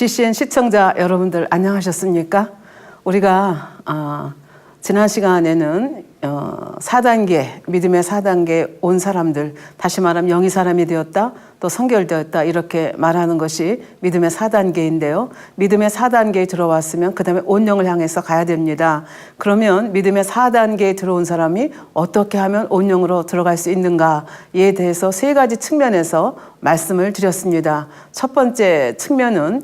GCN 시청자 여러분들 안녕하셨습니까? 우리가 지난 시간에는 4단계, 믿음의 4단계 온 사람들, 다시 말하면 영이 사람이 되었다, 또 성결되었다 이렇게 말하는 것이 믿음의 4단계인데요. 믿음의 4단계에 들어왔으면 그 다음에 온 영을 향해서 가야 됩니다. 그러면 믿음의 4단계에 들어온 사람이 어떻게 하면 온 영으로 들어갈 수 있는가에 대해서 세 가지 측면에서 말씀을 드렸습니다. 첫 번째 측면은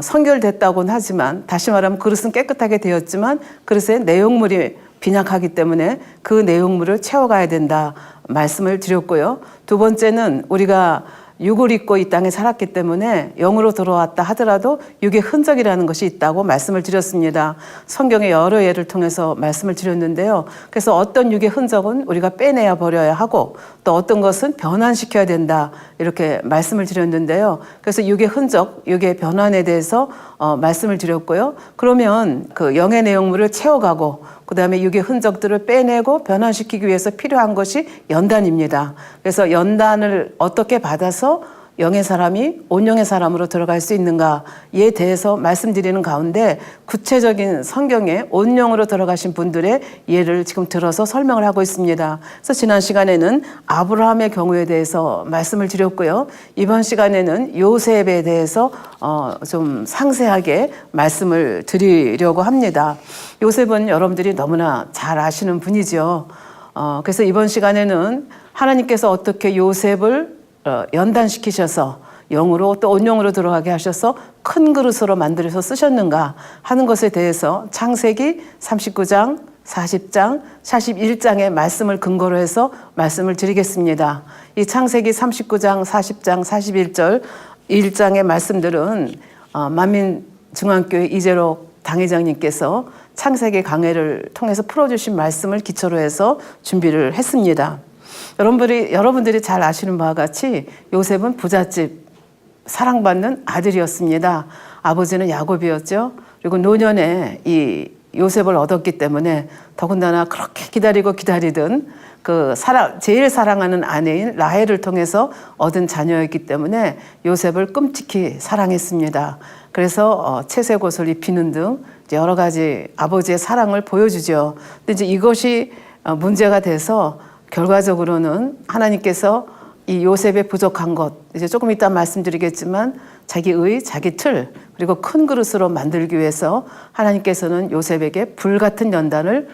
성결됐다고는 하지만, 다시 말하면 그릇은 깨끗하게 되었지만 그릇에 내용물이 빈약하기 때문에 그 내용물을 채워가야 된다 말씀을 드렸고요. 두 번째는 우리가 육을 입고 이 땅에 살았기 때문에 영으로 들어왔다 하더라도 육의 흔적이라는 것이 있다고 말씀을 드렸습니다. 성경의 여러 예를 통해서 말씀을 드렸는데요. 그래서 어떤 육의 흔적은 우리가 빼내야 버려야 하고, 또 어떤 것은 변환시켜야 된다 이렇게 말씀을 드렸는데요. 그래서 육의 흔적, 육의 변환에 대해서 말씀을 드렸고요. 그러면 그 영의 내용물을 채워가고 그 다음에 육의 흔적들을 빼내고 변환시키기 위해서 필요한 것이 연단입니다. 그래서 연단을 어떻게 받아서 영의 사람이 온영의 사람으로 들어갈 수 있는가에 대해서 말씀드리는 가운데, 구체적인 성경에 온영으로 들어가신 분들의 예를 지금 들어서 설명을 하고 있습니다. 그래서 지난 시간에는 아브라함의 경우에 대해서 말씀을 드렸고요. 이번 시간에는 요셉에 대해서 좀 상세하게 말씀을 드리려고 합니다. 요셉은 여러분들이 너무나 잘 아시는 분이죠. 그래서 이번 시간에는 하나님께서 어떻게 요셉을 연단시키셔서 영으로 또 온영으로 들어가게 하셔서 큰 그릇으로 만들어서 쓰셨는가 하는 것에 대해서 창세기 39장, 40장, 41장의 말씀을 근거로 해서 말씀을 드리겠습니다. 이 창세기 39장, 40장, 41절 1장의 말씀들은 만민중앙교회 이재록 당회장님께서 창세기 강해를 통해서 풀어주신 말씀을 기초로 해서 준비를 했습니다. 여러분들이 잘 아시는 바와 같이 요셉은 부잣집 사랑받는 아들이었습니다. 아버지는 야곱이었죠. 그리고 노년에 이 요셉을 얻었기 때문에 더군다나 그렇게 기다리던 그 제일 사랑하는 아내인 라헬을 통해서 얻은 자녀였기 때문에 요셉을 끔찍히 사랑했습니다. 그래서 채색옷을 입히는 등 여러 가지 아버지의 사랑을 보여주죠. 근데 이제 이것이 문제가 돼서 결과적으로는 하나님께서 이 요셉의 부족한 것, 이제 조금 이따 말씀드리겠지만 자기 틀, 그리고 큰 그릇으로 만들기 위해서 하나님께서는 요셉에게 불같은 연단을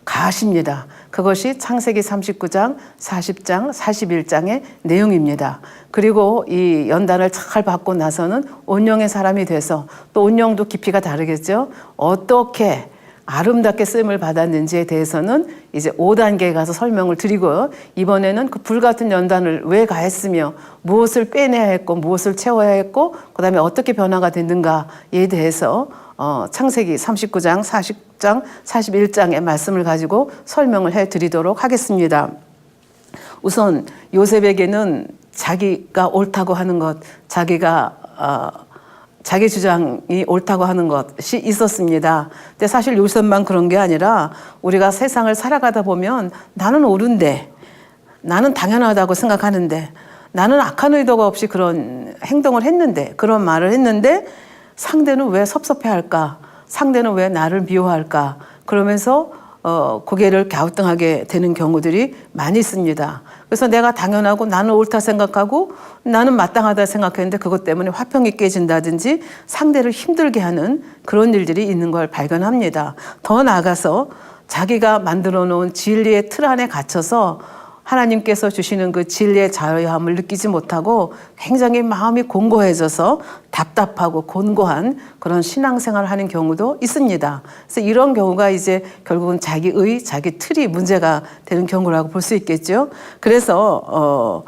가하십니다. 그것이 창세기 39장, 40장, 41장의 내용입니다. 그리고 이 연단을 잘 받고 나서는 온영의 사람이 돼서, 또 온영도 깊이가 다르겠죠. 어떻게 아름답게 쓰임을 받았는지에 대해서는 이제 5단계에 가서 설명을 드리고요. 이번에는 그 불같은 연단을 왜 가했으며 무엇을 빼내야 했고 무엇을 채워야 했고 그 다음에 어떻게 변화가 됐는가에 대해서 창세기 39장, 40장, 41장의 말씀을 가지고 설명을 해드리도록 하겠습니다. 우선 요셉에게는 자기가 옳다고 하는 것, 자기 주장이 옳다고 하는 것이 있었습니다. 근데 사실 요셉만 그런 게 아니라 우리가 세상을 살아가다 보면 나는 옳은데, 나는 당연하다고 생각하는데, 나는 악한 의도가 없이 그런 행동을 했는데, 그런 말을 했는데 상대는 왜 섭섭해할까? 상대는 왜 나를 미워할까? 그러면서 고개를 갸우뚱하게 되는 경우들이 많이 있습니다. 그래서 내가 당연하고 나는 옳다 생각하고 나는 마땅하다 생각했는데 그것 때문에 화평이 깨진다든지 상대를 힘들게 하는 그런 일들이 있는 걸 발견합니다. 더 나아가서 자기가 만들어 놓은 진리의 틀 안에 갇혀서 하나님께서 주시는 그 진리의 자유함을 느끼지 못하고 굉장히 마음이 공고해져서 답답하고 곤고한 그런 신앙생활을 하는 경우도 있습니다. 그래서 이런 경우가 이제 결국은 자기 틀이 문제가 되는 경우라고 볼 수 있겠죠. 그래서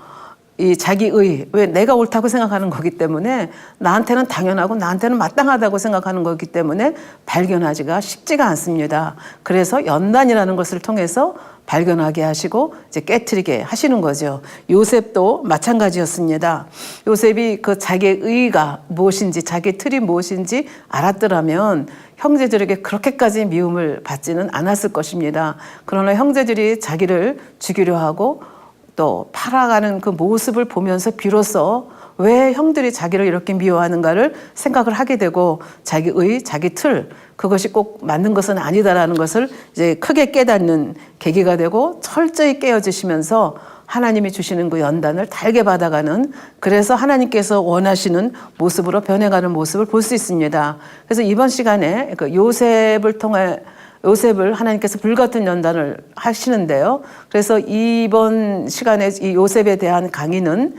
이 자기의, 왜 내가 옳다고 생각하는 거기 때문에 나한테는 당연하고 나한테는 마땅하다고 생각하는 거기 때문에 발견하기가 쉽지가 않습니다. 그래서 연단이라는 것을 통해서 발견하게 하시고 이제 깨트리게 하시는 거죠. 요셉도 마찬가지였습니다. 요셉이 그 자기의 의가 무엇인지, 자기의 틀이 무엇인지 알았더라면 형제들에게 그렇게까지 미움을 받지는 않았을 것입니다. 그러나 형제들이 자기를 죽이려 하고 또 팔아가는 그 모습을 보면서 비로소 왜 형들이 자기를 이렇게 미워하는가를 생각을 하게 되고 자기의 자기 틀 그것이 꼭 맞는 것은 아니다라는 것을 이제 크게 깨닫는 계기가 되고 철저히 깨어지시면서 하나님이 주시는 그 연단을 달게 받아가는 그래서 하나님께서 원하시는 모습으로 변해가는 모습을 볼 수 있습니다. 그래서 이번 시간에 그 요셉을 통해 요셉을 하나님께서 불같은 연단을 하시는데요. 그래서 이번 시간에 이 요셉에 대한 강의는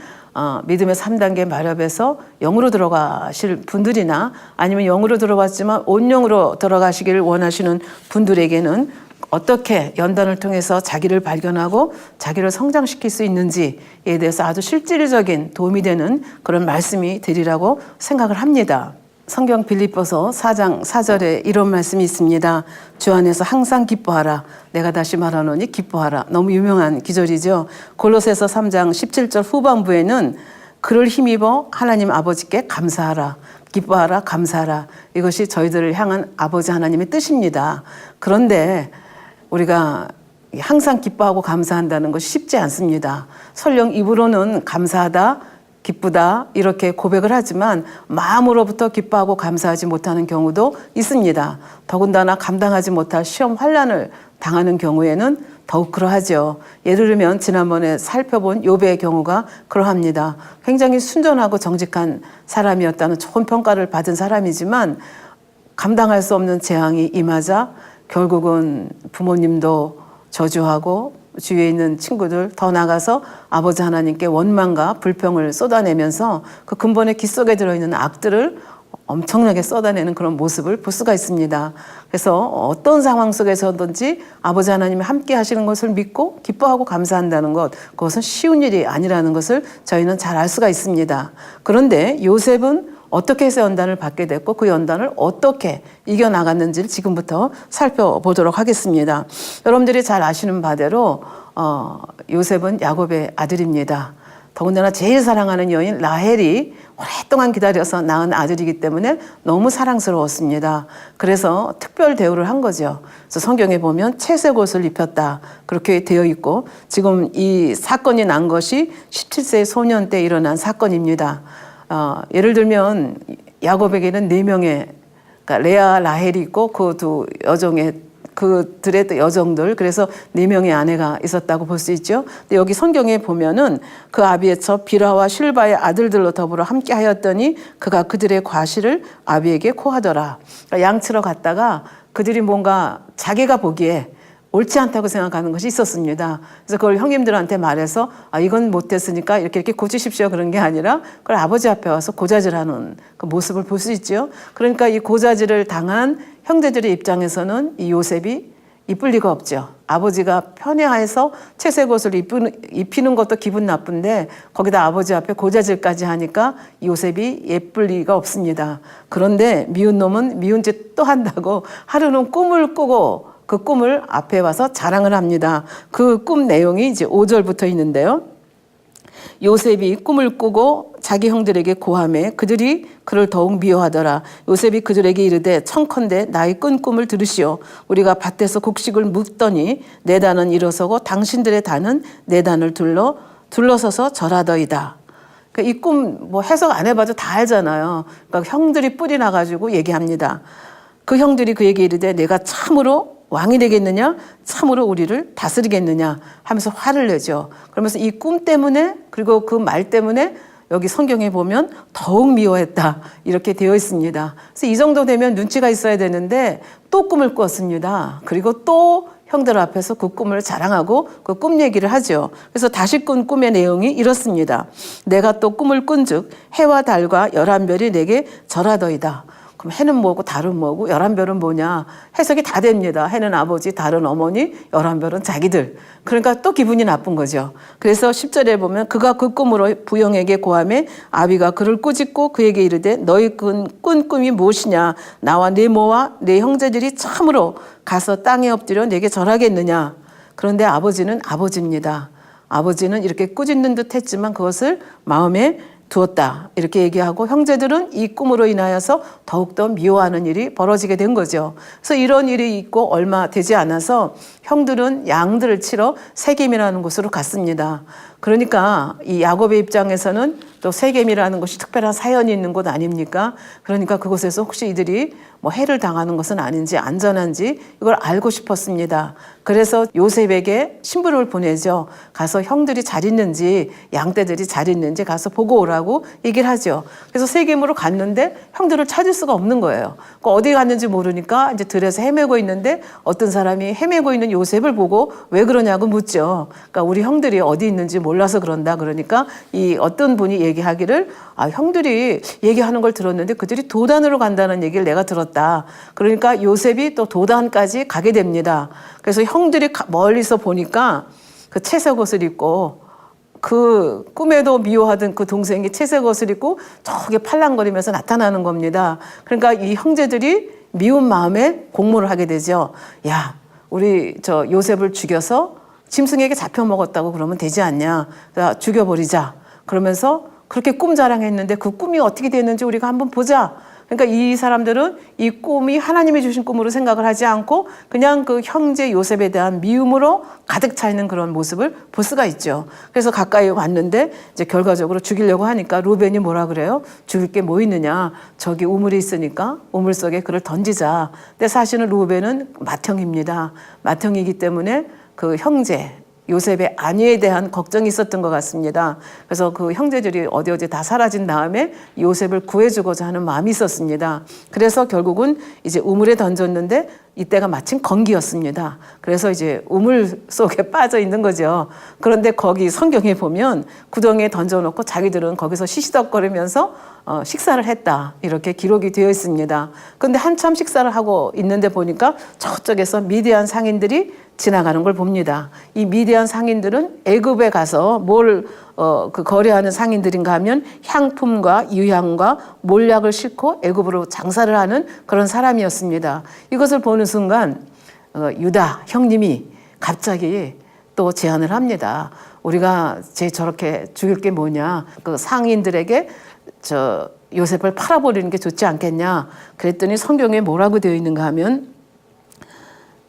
믿음의 3단계 마렵에서 영으로 들어가실 분들이나 아니면 영으로 들어갔지만 온영으로 들어가시기를 원하시는 분들에게는 어떻게 연단을 통해서 자기를 발견하고 자기를 성장시킬 수 있는지에 대해서 아주 실질적인 도움이 되는 그런 말씀이 되리라고 생각을 합니다. 성경 빌립보서 4장 4절에 이런 말씀이 있습니다. 주 안에서 항상 기뻐하라. 내가 다시 말하노니 기뻐하라. 너무 유명한 기절이죠. 골로새서 3장 17절 후반부에는 그를 힘입어 하나님 아버지께 감사하라. 기뻐하라, 감사하라. 이것이 저희들을 향한 아버지 하나님의 뜻입니다. 그런데 우리가 항상 기뻐하고 감사한다는 것이 쉽지 않습니다. 설령 입으로는 감사하다, 기쁘다 이렇게 고백을 하지만 마음으로부터 기뻐하고 감사하지 못하는 경우도 있습니다. 더군다나 감당하지 못할 시험 환난을 당하는 경우에는 더욱 그러하죠. 예를 들면 지난번에 살펴본 욥의 경우가 그러합니다. 굉장히 순전하고 정직한 사람이었다는 좋은 평가를 받은 사람이지만 감당할 수 없는 재앙이 임하자 결국은 부모님도 저주하고 주위에 있는 친구들 더 나가서 아버지 하나님께 원망과 불평을 쏟아내면서 그 근본의 기 속에 들어있는 악들을 엄청나게 쏟아내는 그런 모습을 볼 수가 있습니다. 그래서 어떤 상황 속에서든지 아버지 하나님이 함께 하시는 것을 믿고 기뻐하고 감사한다는 것, 그것은 쉬운 일이 아니라는 것을 저희는 잘 알 수가 있습니다. 그런데 요셉은 어떻게 해서 연단을 받게 됐고 그 연단을 어떻게 이겨나갔는지를 지금부터 살펴보도록 하겠습니다. 여러분들이 잘 아시는 바대로 요셉은 야곱의 아들입니다. 더군다나 제일 사랑하는 여인 라헬이 오랫동안 기다려서 낳은 아들이기 때문에 너무 사랑스러웠습니다. 그래서 특별 대우를 한 거죠. 그래서 성경에 보면 채색 옷을 입혔다 그렇게 되어 있고 지금 이 사건이 난 것이 17세 소년 때 일어난 사건입니다. 예를 들면 야곱에게는 4명의 그러니까 레아, 라헬이 있고 그 두 여종의 그들의 여종들 그래서 4명의 아내가 있었다고 볼 수 있죠. 근데 여기 성경에 보면은 그 아비에처 빌하와 실바의 아들들로 더불어 함께 하였더니 그가 그들의 과실을 아비에게 고하더라. 그러니까 양치러 갔다가 그들이 뭔가 자기가 보기에 옳지 않다고 생각하는 것이 있었습니다. 그래서 그걸 형님들한테 말해서 이건 못됐으니까 이렇게 고치십시오 그런 게 아니라 그걸 아버지 앞에 와서 고자질하는 그 모습을 볼 수 있죠. 그러니까 이 고자질을 당한 형제들의 입장에서는 이 요셉이 이쁠 리가 없죠. 아버지가 편애해서 채색 옷을 입히는 것도 기분 나쁜데 거기다 아버지 앞에 고자질까지 하니까 요셉이 예쁠 리가 없습니다. 그런데 미운 놈은 미운 짓 또 한다고 하루는 꿈을 꾸고 그 꿈을 앞에 와서 자랑을 합니다. 그 꿈 내용이 이제 5절부터 있는데요. 요셉이 꿈을 꾸고 자기 형들에게 고하매 그들이 그를 더욱 미워하더라. 요셉이 그들에게 이르되 청컨대 나의 꾼 꿈을 들으시오. 우리가 밭에서 곡식을 묵더니 내 단은 일어서고 당신들의 단은 내 단을 둘러서서 절하더이다. 그러니까 이 꿈 뭐 해석 안 해봐도 다 알잖아요. 그러니까 형들이 뿔이 나가지고 얘기합니다. 그 형들이 그에게 이르되 내가 참으로 왕이 되겠느냐? 참으로 우리를 다스리겠느냐? 하면서 화를 내죠. 그러면서 이 꿈 때문에 그리고 그 말 때문에 여기 성경에 보면 더욱 미워했다 이렇게 되어 있습니다. 그래서 이 정도 되면 눈치가 있어야 되는데 또 꿈을 꿨습니다. 그리고 또 형들 앞에서 그 꿈을 자랑하고 그 꿈 얘기를 하죠. 그래서 다시 꾼 꿈의 내용이 이렇습니다. 내가 또 꿈을 꾼즉 해와 달과 11별이 내게 절하더이다. 그럼 해는 뭐고 달은 뭐고 11별은 뭐냐 해석이 다 됩니다. 해는 아버지, 달은 어머니, 11별은 자기들. 그러니까 또 기분이 나쁜 거죠. 그래서 10절에 보면 그가 그 꿈으로 부형에게 고하매 아비가 그를 꾸짖고 그에게 이르되 너희 꾼 꿈이 무엇이냐 나와 네 모와 네 형제들이 참으로 가서 땅에 엎드려 내게 절하겠느냐. 그런데 아버지는 아버지입니다. 아버지는 이렇게 꾸짖는 듯 했지만 그것을 마음에 두었다 이렇게 얘기하고 형제들은 이 꿈으로 인하여서 더욱더 미워하는 일이 벌어지게 된 거죠. 그래서 이런 일이 있고 얼마 되지 않아서 형들은 양들을 치러 세겜이라는 곳으로 갔습니다. 그러니까 이 야곱의 입장에서는 또 세겜이라는 것이 특별한 사연이 있는 곳 아닙니까? 그러니까 그곳에서 혹시 이들이 뭐 해를 당하는 것은 아닌지 안전한지 이걸 알고 싶었습니다. 그래서 요셉에게 심부름을 보내죠. 가서 형들이 잘 있는지 양떼들이 잘 있는지 가서 보고 오라고 얘기를 하죠. 그래서 세겜으로 갔는데 형들을 찾을 수가 없는 거예요. 어디 갔는지 모르니까 이제 들에서 헤매고 있는데 어떤 사람이 헤매고 있는 요셉을 보고 왜 그러냐고 묻죠. 그러니까 우리 형들이 어디 있는지 몰라서 그런다. 그러니까 이 어떤 분이 얘기하기를 형들이 얘기하는 걸 들었는데 그들이 도단으로 간다는 얘기를 내가 들었다. 그러니까 요셉이 또 도단까지 가게 됩니다. 그래서 형들이 멀리서 보니까 그 채색 옷을 입고 그 꿈에도 미워하던 그 동생이 채색 옷을 입고 저기 팔랑거리면서 나타나는 겁니다. 그러니까 이 형제들이 미운 마음에 공모를 하게 되죠. 야, 우리 저 요셉을 죽여서 짐승에게 잡혀 먹었다고 그러면 되지 않냐. 죽여버리자. 그러면서 그렇게 꿈 자랑했는데 그 꿈이 어떻게 됐는지 우리가 한번 보자. 그러니까 이 사람들은 이 꿈이 하나님이 주신 꿈으로 생각을 하지 않고 그냥 그 형제 요셉에 대한 미움으로 가득 차 있는 그런 모습을 볼 수가 있죠. 그래서 가까이 왔는데 이제 결과적으로 죽이려고 하니까 루벤이 뭐라 그래요? 죽일 게 뭐 있느냐? 저기 우물이 있으니까 우물 속에 그를 던지자. 근데 사실은 루벤은 맏형입니다. 맏형이기 때문에 그 형제 요셉의 안위에 대한 걱정이 있었던 것 같습니다. 그래서 그 형제들이 어디 다 사라진 다음에 요셉을 구해주고자 하는 마음이 있었습니다. 그래서 결국은 이제 우물에 던졌는데 이때가 마침 건기였습니다. 그래서 이제 우물 속에 빠져 있는 거죠. 그런데 거기 성경에 보면 구덩이에 던져놓고 자기들은 거기서 시시덕거리면서 식사를 했다. 이렇게 기록이 되어 있습니다. 그런데 한참 식사를 하고 있는데 보니까 저쪽에서 미디안 상인들이 지나가는 걸 봅니다. 이 미디안 상인들은 애굽에 가서 그 거래하는 상인들인가 하면 향품과 유향과 몰약을 싣고 애굽으로 장사를 하는 그런 사람이었습니다. 이것을 보는 순간 유다 형님이 갑자기 또 제안을 합니다. 우리가 저렇게 죽일 게 뭐냐? 그 상인들에게 저 요셉을 팔아버리는 게 좋지 않겠냐? 그랬더니 성경에 뭐라고 되어 있는가 하면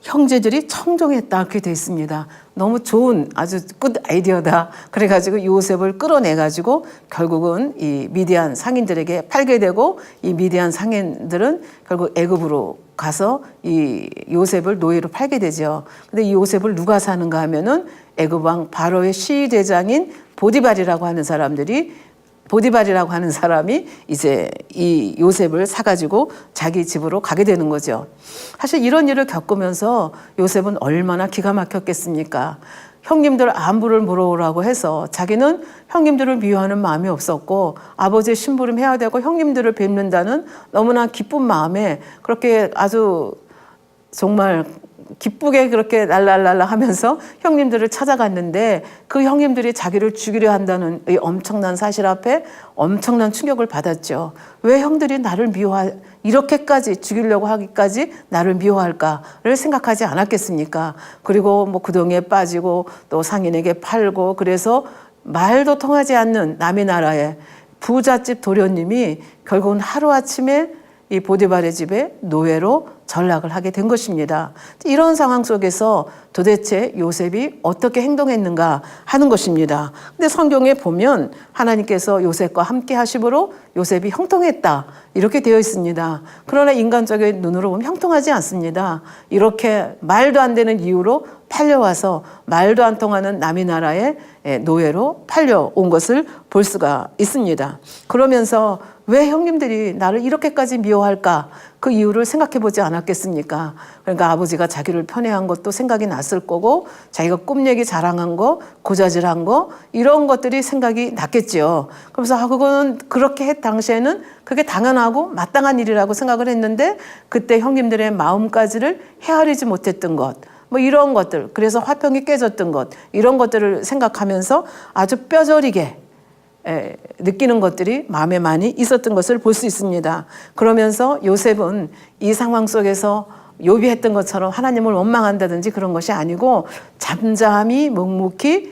형제들이 청종했다 이렇게 되어 있습니다. 너무 좋은 아주 굿 아이디어다. 그래가지고 요셉을 끌어내가지고 결국은 이 미디안 상인들에게 팔게 되고 이 미디안 상인들은 결국 애굽으로 가서 이 요셉을 노예로 팔게 되죠. 근데 이 요셉을 누가 사는가 하면은 애굽 왕 바로의 시대장인 보디발이라고 하는 사람이 이제 이 요셉을 사가지고 자기 집으로 가게 되는 거죠. 사실 이런 일을 겪으면서 요셉은 얼마나 기가 막혔겠습니까? 형님들 안부를 물어오라고 해서 자기는 형님들을 미워하는 마음이 없었고 아버지의 심부름 해야 되고 형님들을 뵙는다는 너무나 기쁜 마음에 그렇게 아주 정말 기쁘게 그렇게 랄랄랄라 하면서 형님들을 찾아갔는데 그 형님들이 자기를 죽이려 한다는 이 엄청난 사실 앞에 엄청난 충격을 받았죠. 왜 형들이 나를 이렇게까지 죽이려고 하기까지 나를 미워할까를 생각하지 않았겠습니까? 그리고 뭐 구덩이에 빠지고 또 상인에게 팔고 그래서 말도 통하지 않는 남의 나라의 부잣집 도련님이 결국은 하루아침에 이 보디발의 집에 노예로 전락을 하게 된 것입니다. 이런 상황 속에서 도대체 요셉이 어떻게 행동했는가 하는 것입니다. 근데 성경에 보면 하나님께서 요셉과 함께 하심으로 요셉이 형통했다 이렇게 되어 있습니다. 그러나 인간적인 눈으로 보면 형통하지 않습니다. 이렇게 말도 안 되는 이유로 팔려와서 말도 안 통하는 남의 나라의 노예로 팔려온 것을 볼 수가 있습니다. 그러면서 왜 형님들이 나를 이렇게까지 미워할까? 그 이유를 생각해 보지 않았겠습니까? 그러니까 아버지가 자기를 편애한 것도 생각이 났을 거고 자기가 꿈 얘기 자랑한 거, 고자질한 거 이런 것들이 생각이 났겠죠. 그래서 그거는 그렇게 당시에는 그게 당연하고 마땅한 일이라고 생각을 했는데 그때 형님들의 마음까지를 헤아리지 못했던 것 뭐 이런 것들 그래서 화평이 깨졌던 것 이런 것들을 생각하면서 아주 뼈저리게 느끼는 것들이 마음에 많이 있었던 것을 볼 수 있습니다. 그러면서 요셉은 이 상황 속에서 욥이 했던 것처럼 하나님을 원망한다든지 그런 것이 아니고 잠잠히 묵묵히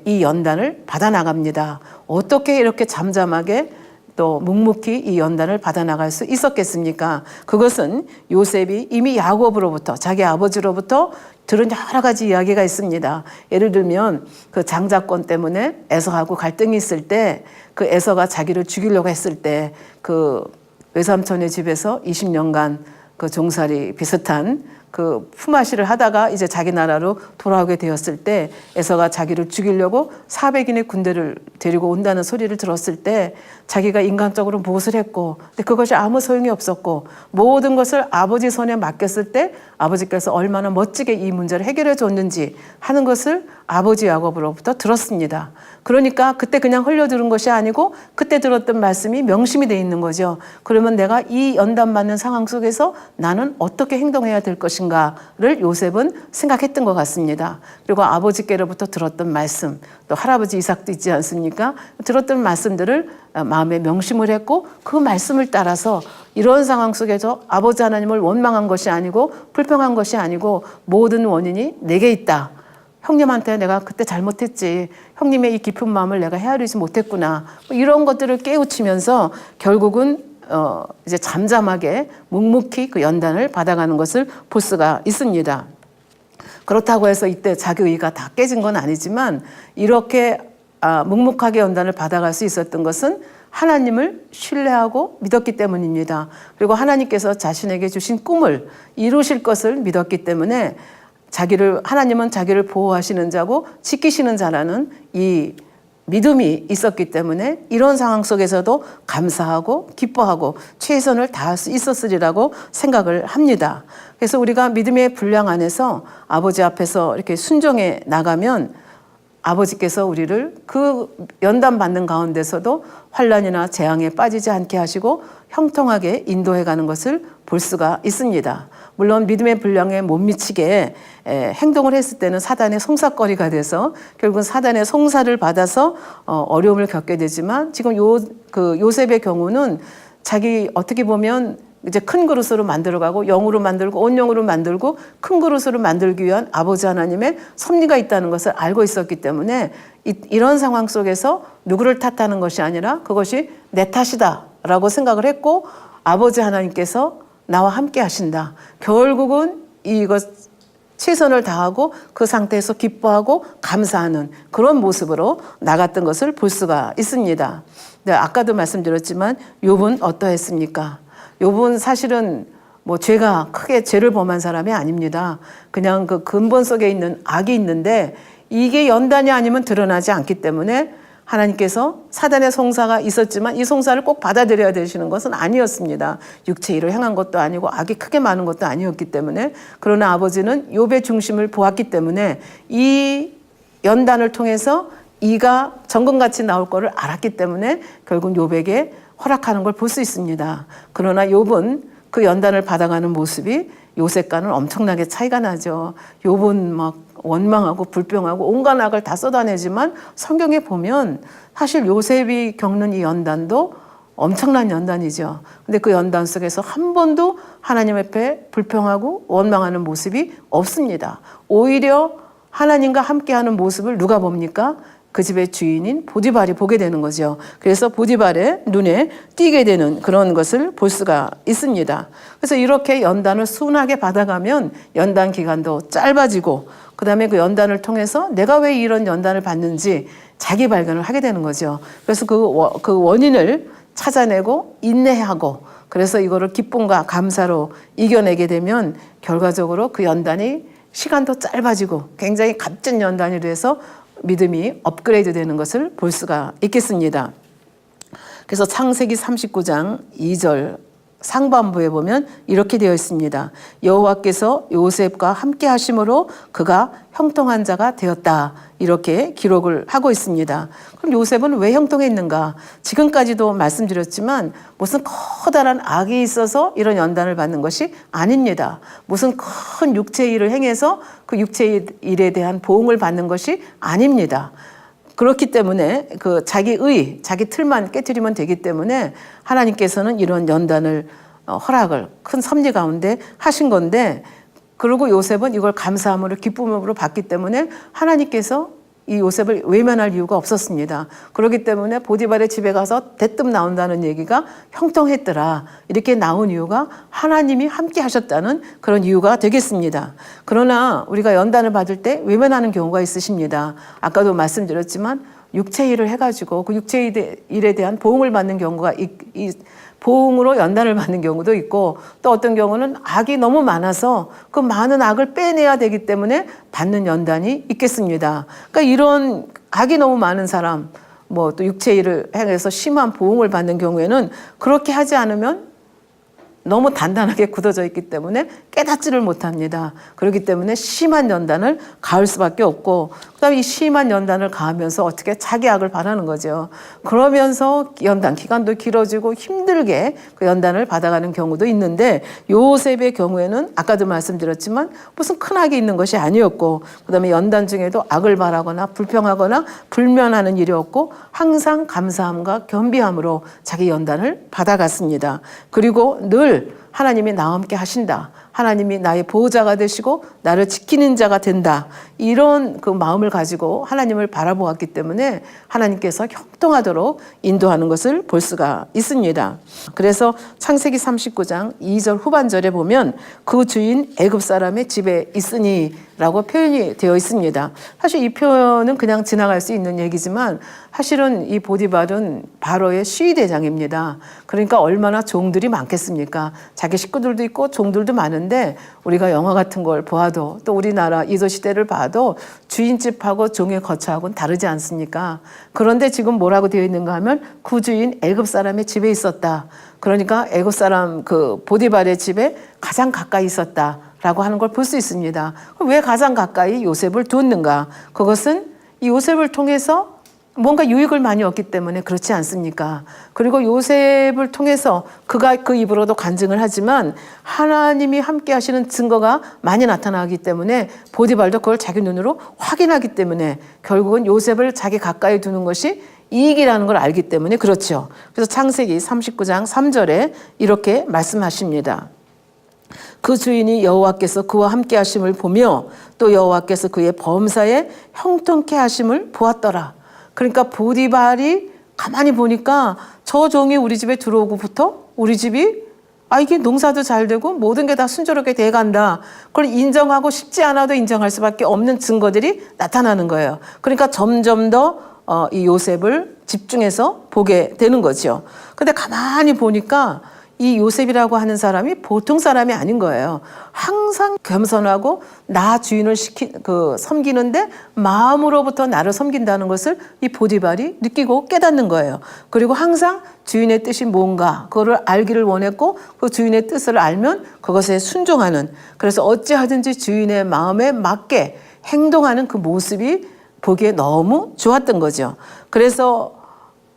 이 연단을 받아나갑니다. 어떻게 이렇게 잠잠하게 또 묵묵히 이 연단을 받아나갈 수 있었겠습니까? 그것은 요셉이 이미 야곱으로부터, 자기 아버지로부터 들은 여러 가지 이야기가 있습니다. 예를 들면 그 장자권 때문에 에서하고 갈등이 있을 때, 그 에서가 자기를 죽이려고 했을 때 그 외삼촌의 집에서 20년간 그 종살이 비슷한 그 품앗이를 하다가 이제 자기 나라로 돌아오게 되었을 때 에서가 자기를 죽이려고 400인의 군대를 데리고 온다는 소리를 들었을 때 자기가 인간적으로 무엇을 했고, 근데 그것이 아무 소용이 없었고, 모든 것을 아버지 손에 맡겼을 때 아버지께서 얼마나 멋지게 이 문제를 해결해 줬는지 하는 것을 아버지 야곱으로부터 들었습니다. 그러니까 그때 그냥 흘려들은 것이 아니고 그때 들었던 말씀이 명심이 돼 있는 거죠. 그러면 내가 이 연단받는 상황 속에서 나는 어떻게 행동해야 될 것인가를 요셉은 생각했던 것 같습니다. 그리고 아버지께로부터 들었던 말씀, 또 할아버지 이삭도 있지 않습니까? 들었던 말씀들을 마음에 명심을 했고, 그 말씀을 따라서 이런 상황 속에서 아버지 하나님을 원망한 것이 아니고 불평한 것이 아니고 모든 원인이 내게 있다. 형님한테 내가 그때 잘못했지. 형님의 이 깊은 마음을 내가 헤아리지 못했구나. 이런 것들을 깨우치면서 결국은 이제 잠잠하게 묵묵히 그 연단을 받아가는 것을 볼 수가 있습니다. 그렇다고 해서 이때 자기의가 다 깨진 건 아니지만 이렇게 묵묵하게 연단을 받아갈 수 있었던 것은 하나님을 신뢰하고 믿었기 때문입니다. 그리고 하나님께서 자신에게 주신 꿈을 이루실 것을 믿었기 때문에 하나님은 자기를 보호하시는 자고 지키시는 자라는 이 믿음이 있었기 때문에 이런 상황 속에서도 감사하고 기뻐하고 최선을 다할 수 있었으리라고 생각을 합니다. 그래서 우리가 믿음의 분량 안에서 아버지 앞에서 이렇게 순종해 나가면 아버지께서 우리를 그 연단 받는 가운데서도 환난이나 재앙에 빠지지 않게 하시고 형통하게 인도해 가는 것을 볼 수가 있습니다. 물론 믿음의 분량에 못 미치게 행동을 했을 때는 사단의 송사거리가 돼서 결국은 사단의 송사를 받아서 어려움을 겪게 되지만, 지금 요셉의 경우는 자기 어떻게 보면 이제 큰 그릇으로 만들어가고 영으로 만들고 온영으로 만들고 큰 그릇으로 만들기 위한 아버지 하나님의 섭리가 있다는 것을 알고 있었기 때문에 이런 상황 속에서 누구를 탓하는 것이 아니라 그것이 내 탓이다라고 생각을 했고, 아버지 하나님께서 나와 함께 하신다. 결국은 이것 최선을 다하고 그 상태에서 기뻐하고 감사하는 그런 모습으로 나갔던 것을 볼 수가 있습니다. 네, 아까도 말씀드렸지만 욥은 어떠했습니까? 욥은 사실은 죄가 크게 죄를 범한 사람이 아닙니다. 그냥 그 근본 속에 있는 악이 있는데 이게 연단이 아니면 드러나지 않기 때문에 하나님께서 사단의 송사가 있었지만 이 송사를 꼭 받아들여야 되시는 것은 아니었습니다. 육체 일을 행한 것도 아니고 악이 크게 많은 것도 아니었기 때문에, 그러나 아버지는 욥의 중심을 보았기 때문에 이 연단을 통해서 이가 정금같이 나올 것을 알았기 때문에 결국 욥에게 허락하는 걸 볼 수 있습니다. 그러나 욥은 그 연단을 받아가는 모습이 요셉과는 엄청나게 차이가 나죠. 욥은 막 원망하고 불평하고 온갖 악을 다 쏟아내지만 성경에 보면 사실 요셉이 겪는 이 연단도 엄청난 연단이죠. 근데 그 연단 속에서 한 번도 하나님 앞에 불평하고 원망하는 모습이 없습니다. 오히려 하나님과 함께하는 모습을 누가 봅니까? 그 집의 주인인 보디발이 보게 되는 거죠. 그래서 보디발의 눈에 띄게 되는 그런 것을 볼 수가 있습니다. 그래서 이렇게 연단을 순하게 받아가면 연단 기간도 짧아지고, 그 다음에 그 연단을 통해서 내가 왜 이런 연단을 받는지 자기 발견을 하게 되는 거죠. 그래서 그 원인을 찾아내고 인내하고, 그래서 이거를 기쁨과 감사로 이겨내게 되면 결과적으로 그 연단이 시간도 짧아지고 굉장히 값진 연단이 돼서 믿음이 업그레이드 되는 것을 볼 수가 있겠습니다. 그래서 창세기 39장 2절 상반부에 보면 이렇게 되어 있습니다. 여호와께서 요셉과 함께 하심으로 그가 형통한 자가 되었다. 이렇게 기록을 하고 있습니다. 그럼 요셉은 왜 형통했는가? 지금까지도 말씀드렸지만 무슨 커다란 악이 있어서 이런 연단을 받는 것이 아닙니다. 무슨 큰 육체의 일을 행해서 그 육체의 일에 대한 보응을 받는 것이 아닙니다. 그렇기 때문에 자기 틀만 깨트리면 되기 때문에 하나님께서는 이런 연단을 허락을 큰 섭리 가운데 하신 건데, 그리고 요셉은 이걸 감사함으로 기쁨으로 받기 때문에 하나님께서 이 요셉을 외면할 이유가 없었습니다. 그렇기 때문에 보디발의 집에 가서 대뜸 나온다는 얘기가 형통했더라. 이렇게 나온 이유가 하나님이 함께 하셨다는 그런 이유가 되겠습니다. 그러나 우리가 연단을 받을 때 외면하는 경우가 있으십니다. 아까도 말씀드렸지만 육체 일을 해가지고 그 육체 일에 대한 보응을 받는 경우가 보응으로 연단을 받는 경우도 있고, 또 어떤 경우는 악이 너무 많아서 그 많은 악을 빼내야 되기 때문에 받는 연단이 있겠습니다. 그러니까 이런 악이 너무 많은 사람, 뭐 또 육체 일을 해서 심한 보응을 받는 경우에는 그렇게 하지 않으면 너무 단단하게 굳어져 있기 때문에 깨닫지를 못합니다. 그렇기 때문에 심한 연단을 가할 수밖에 없고, 그다음에 이 심한 연단을 가하면서 어떻게 자기 악을 바라는 거죠. 그러면서 연단 기간도 길어지고 힘들게 그 연단을 받아가는 경우도 있는데, 요셉의 경우에는 아까도 말씀드렸지만 무슨 큰 악이 있는 것이 아니었고, 그다음에 연단 중에도 악을 바라거나 불평하거나 불면하는 일이 없고 항상 감사함과 겸비함으로 자기 연단을 받아갔습니다. 그리고 늘 하나님이 나와 함께 하신다. 하나님이 나의 보호자가 되시고 나를 지키는 자가 된다. 이런 그 마음을 가지고 하나님을 바라보았기 때문에 하나님께서 형통하도록 인도하는 것을 볼 수가 있습니다. 그래서 창세기 39장 2절 후반절에 보면 그 주인 애굽 사람의 집에 있으니 라고 표현이 되어 있습니다. 사실 이 표현은 그냥 지나갈 수 있는 얘기지만 사실은 이 보디발은 바로의 시위대장입니다. 그러니까 얼마나 종들이 많겠습니까? 자기 식구들도 있고 종들도 많은데, 우리가 영화 같은 걸 보아도 또 우리나라 이도시대를 봐도 주인집하고 종의 거처하고는 다르지 않습니까? 그런데 지금 뭐라고 되어 있는가 하면 그 주인 애굽 사람의 집에 있었다. 그러니까 애굽 사람 그 보디발의 집에 가장 가까이 있었다 라고 하는 걸 볼 수 있습니다. 왜 가장 가까이 요셉을 두었는가? 그것은 이 요셉을 통해서 뭔가 유익을 많이 얻기 때문에 그렇지 않습니까? 그리고 요셉을 통해서 그가 그 입으로도 간증을 하지만 하나님이 함께 하시는 증거가 많이 나타나기 때문에 보디발도 그걸 자기 눈으로 확인하기 때문에 결국은 요셉을 자기 가까이 두는 것이 이익이라는 걸 알기 때문에 그렇죠. 그래서 창세기 39장 3절에 이렇게 말씀하십니다. 그 주인이 여호와께서 그와 함께 하심을 보며 또 여호와께서 그의 범사에 형통케 하심을 보았더라. 그러니까 보디발이 가만히 보니까 저 종이 우리 집에 들어오고부터 우리 집이 이게 농사도 잘 되고 모든 게 다 순조롭게 돼간다. 그걸 인정하고 싶지 않아도 인정할 수밖에 없는 증거들이 나타나는 거예요. 그러니까 점점 더 이 요셉을 집중해서 보게 되는 거죠. 근데 가만히 보니까 이 요셉이라고 하는 사람이 보통 사람이 아닌 거예요. 항상 겸손하고 나 주인을 섬기는데 마음으로부터 나를 섬긴다는 것을 이 보디발이 느끼고 깨닫는 거예요. 그리고 항상 주인의 뜻이 뭔가 그거를 알기를 원했고 그 주인의 뜻을 알면 그것에 순종하는, 그래서 어찌하든지 주인의 마음에 맞게 행동하는 그 모습이 보기에 너무 좋았던 거죠. 그래서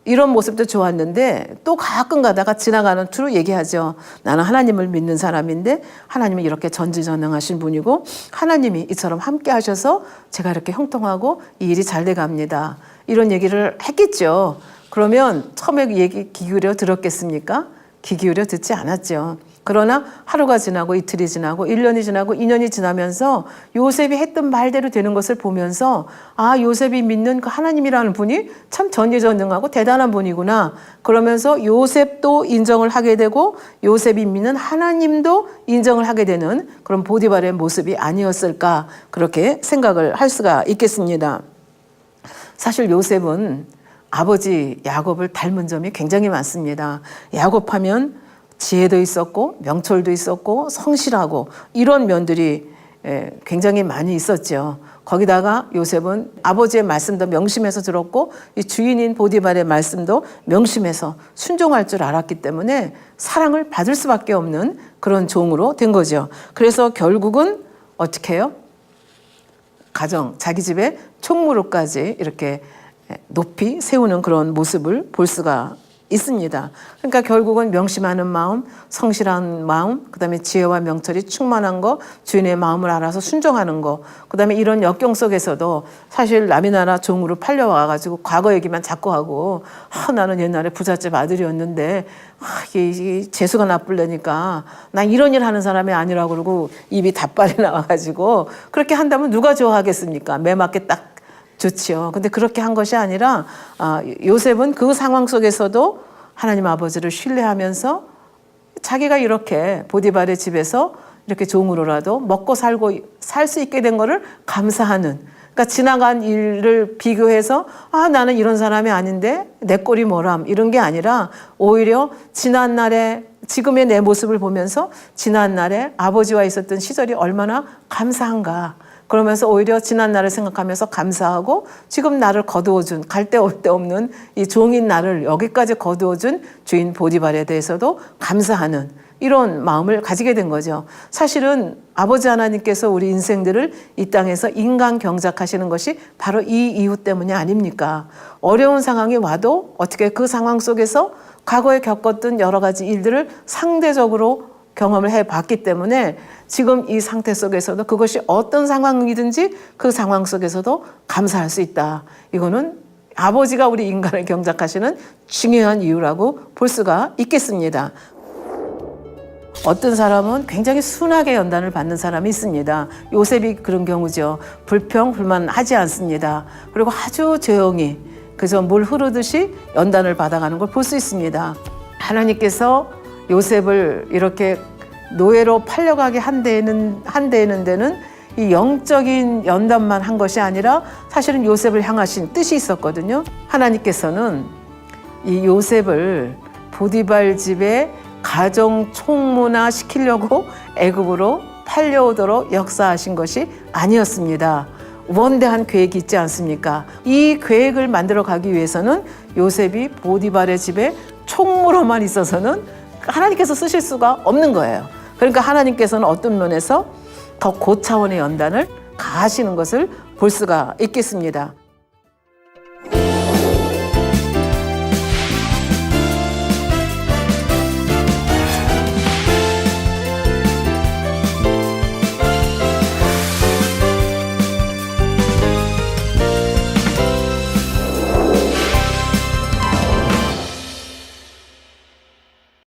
이런 모습도 좋았는데 또 가끔 가다가 지나가는 투로 얘기하죠. 나는 하나님을 믿는 사람인데 하나님은 이렇게 전지전능하신 분이고 하나님이 이처럼 함께 하셔서 제가 이렇게 형통하고 이 일이 잘 돼갑니다. 이런 얘기를 했겠죠. 그러면 처음에 얘기 귀 기울여 들었겠습니까? 귀 기울여 듣지 않았죠. 그러나 하루가 지나고 이틀이 지나고 1년이 지나고 2년이 지나면서 요셉이 했던 말대로 되는 것을 보면서 요셉이 믿는 그 하나님이라는 분이 참 전지전능하고 대단한 분이구나. 그러면서 요셉도 인정을 하게 되고 요셉이 믿는 하나님도 인정을 하게 되는 그런 보디발의 모습이 아니었을까, 그렇게 생각을 할 수가 있겠습니다. 사실 요셉은 아버지 야곱을 닮은 점이 굉장히 많습니다. 야곱하면 지혜도 있었고 명철도 있었고 성실하고 이런 면들이 굉장히 많이 있었죠. 거기다가 요셉은 아버지의 말씀도 명심해서 들었고 이 주인인 보디발의 말씀도 명심해서 순종할 줄 알았기 때문에 사랑을 받을 수밖에 없는 그런 종으로 된 거죠. 그래서 결국은 어떻게 해요? 가정, 자기 집에 총무로까지 이렇게 높이 세우는 그런 모습을 볼 수가 있습니다. 그러니까 결국은 명심하는 마음, 성실한 마음, 그다음에 지혜와 명철이 충만한 거, 주인의 마음을 알아서 순종하는 거, 그다음에 이런 역경 속에서도 사실 남의 나라 종으로 팔려와가지고 과거 얘기만 자꾸 하고 나는 옛날에 부잣집 아들이었는데 이 재수가 나쁠래니까 난 이런 일 하는 사람이 아니라고 그러고 입이 닷발이 나와가지고 그렇게 한다면 누가 좋아하겠습니까? 매맞게 딱 좋지요. 근데 그렇게 한 것이 아니라 요셉은 그 상황 속에서도 하나님 아버지를 신뢰하면서 자기가 이렇게 보디발의 집에서 이렇게 종으로라도 먹고 살고 살 수 있게 된 거를 감사하는, 그러니까 지나간 일을 비교해서 나는 이런 사람이 아닌데 내 꼴이 뭐람 이런 게 아니라 오히려 지난날에 지금의 내 모습을 보면서 지난날에 아버지와 있었던 시절이 얼마나 감사한가, 그러면서 오히려 지난날을 생각하면서 감사하고 지금 나를 거두어준, 갈 데 올 데 없는 이 종인 나를 여기까지 거두어준 주인 보디발에 대해서도 감사하는 이런 마음을 가지게 된 거죠. 사실은 아버지 하나님께서 우리 인생들을 이 땅에서 인간 경작하시는 것이 바로 이 이유 때문이 아닙니까? 어려운 상황이 와도 어떻게 그 상황 속에서 과거에 겪었던 여러 가지 일들을 상대적으로 경험을 해봤기 때문에 지금 이 상태 속에서도 그것이 어떤 상황이든지 그 상황 속에서도 감사할 수 있다. 이거는 아버지가 우리 인간을 경작하시는 중요한 이유라고 볼 수가 있겠습니다. 어떤 사람은 굉장히 순하게 연단을 받는 사람이 있습니다. 요셉이 그런 경우죠. 불평불만하지 않습니다. 그리고 아주 조용히 그저 물 흐르듯이 연단을 받아가는 걸 볼 수 있습니다. 하나님께서 요셉을 이렇게 노예로 팔려가게 한 데는 이 영적인 연단만 한 것이 아니라 사실은 요셉을 향하신 뜻이 있었거든요. 하나님께서는 이 요셉을 보디발 집에 가정 총무나 시키려고 애굽으로 팔려오도록 역사하신 것이 아니었습니다. 원대한 계획이 있지 않습니까? 이 계획을 만들어 가기 위해서는 요셉이 보디발의 집에 총무로만 있어서는 하나님께서 쓰실 수가 없는 거예요. 그러니까 하나님께서는 어떤 면에서 더 고차원의 연단을 가하시는 것을 볼 수가 있겠습니다.